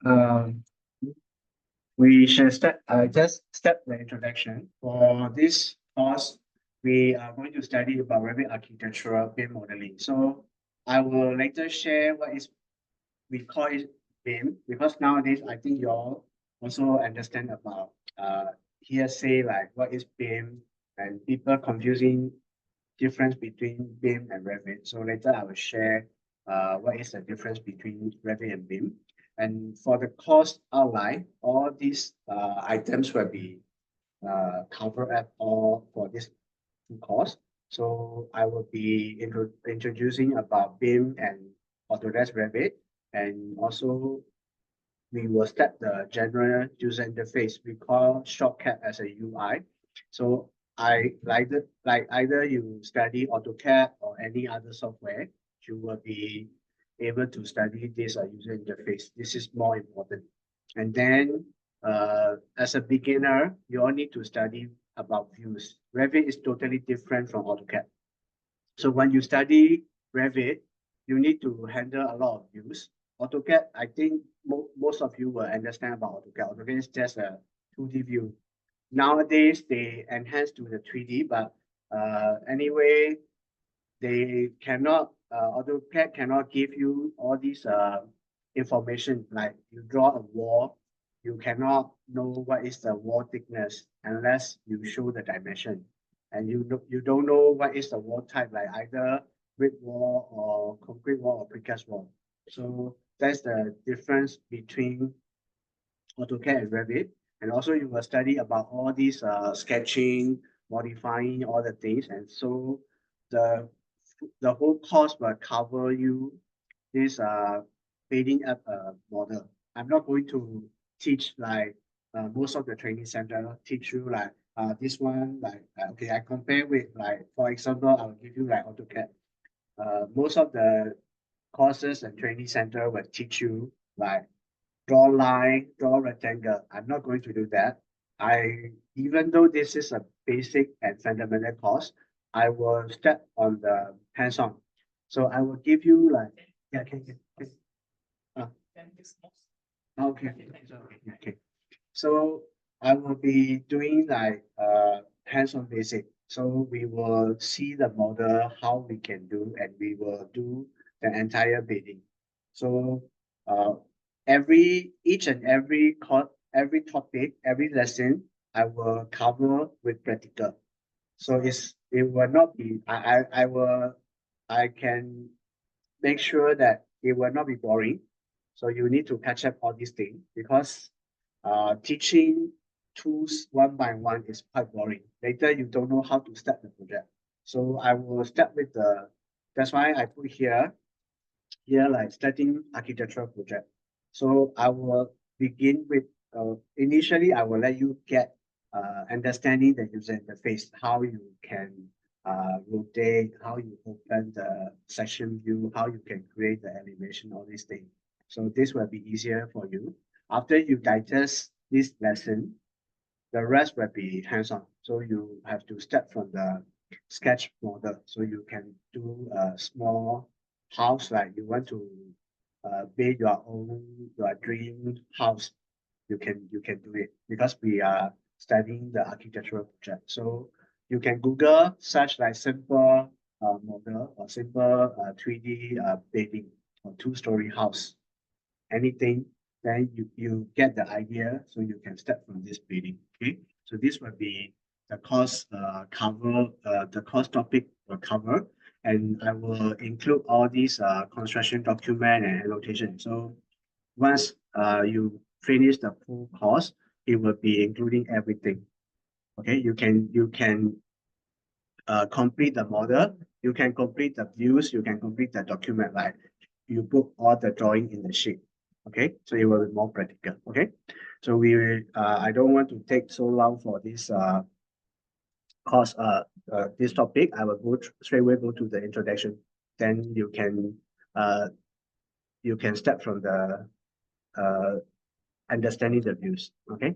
Um, we shall start. Just start the introduction. For this course, we are going to study about Revit architectural BIM modeling. So I will later share what is we call it BIM, because nowadays I think you all also understand about here say like what is BIM, and people confusing difference between BIM and Revit. So later I will share what is the difference between Revit and BIM. And for the course outline, all these items will be covered at all for this course. So I will be introducing about BIM and Autodesk Revit, and also we will start the general user interface. We call shortcut as a UI. So I like either you study AutoCAD or any other software, you will be able to study this user interface. This is more important. And then as a beginner, you all need to study about views. Revit is totally different from AutoCAD. So when you study Revit, you need to handle a lot of views. AutoCAD, I think most of you will understand about AutoCAD. AutoCAD is just a 2D view. Nowadays, they enhance to the 3D, but anyway, they cannot, AutoCAD cannot give you all these information. Like you draw a wall, you cannot know what is the wall thickness unless you show the dimension. And you don't know what is the wall type, like either brick wall or concrete wall or precast wall. So that's the difference between AutoCAD and Revit. And also you will study about all these sketching, modifying all the things. And so the whole course will cover you this building up model. I'm not going to teach like most of the training center teach you like this one like okay, I compare with like, for example, I will give you like AutoCAD. Most of the courses and training center will teach you like draw line, draw rectangle. I'm not going to do that. Even though this is a basic and fundamental course, I will step on the hands-on. So I will give you like, yeah, okay. Okay, okay. So I will be doing like hands-on basic. So we will see the model, how we can do, and we will do the entire building. So each and every every topic, every lesson, I will cover with practical. So it will not be I can make sure that it will not be boring. So you need to catch up all these things, because teaching tools one by one is quite boring. Later you don't know how to start the project. So I will start with that's why I put here like starting architectural project. So I will begin with initially I will let you get understanding the user interface, how you can rotate, how you open the section view, how you can create the animation, all these things. So this will be easier for you. After you digest this lesson, the rest will be hands-on. So you have to start from the sketch model. So you can do a small house, like you want to build your dream house. You can do it, because we are studying the architectural project. So you can Google search like simple model or simple 3D building or two-story house, anything, then you get the idea, so you can start from this building. Okay, so this will be the course cover, the course topic will cover, and I will include all these construction document and annotation. So once you finish the full course, it will be including everything. Okay, you can complete the model, you can complete the views, you can complete the document, like you put all the drawing in the sheet. Okay, so it will be more practical. Okay, so I don't want to take so long for this course this topic. I will go straight away go to the introduction, then you can start from the understanding the views. Okay,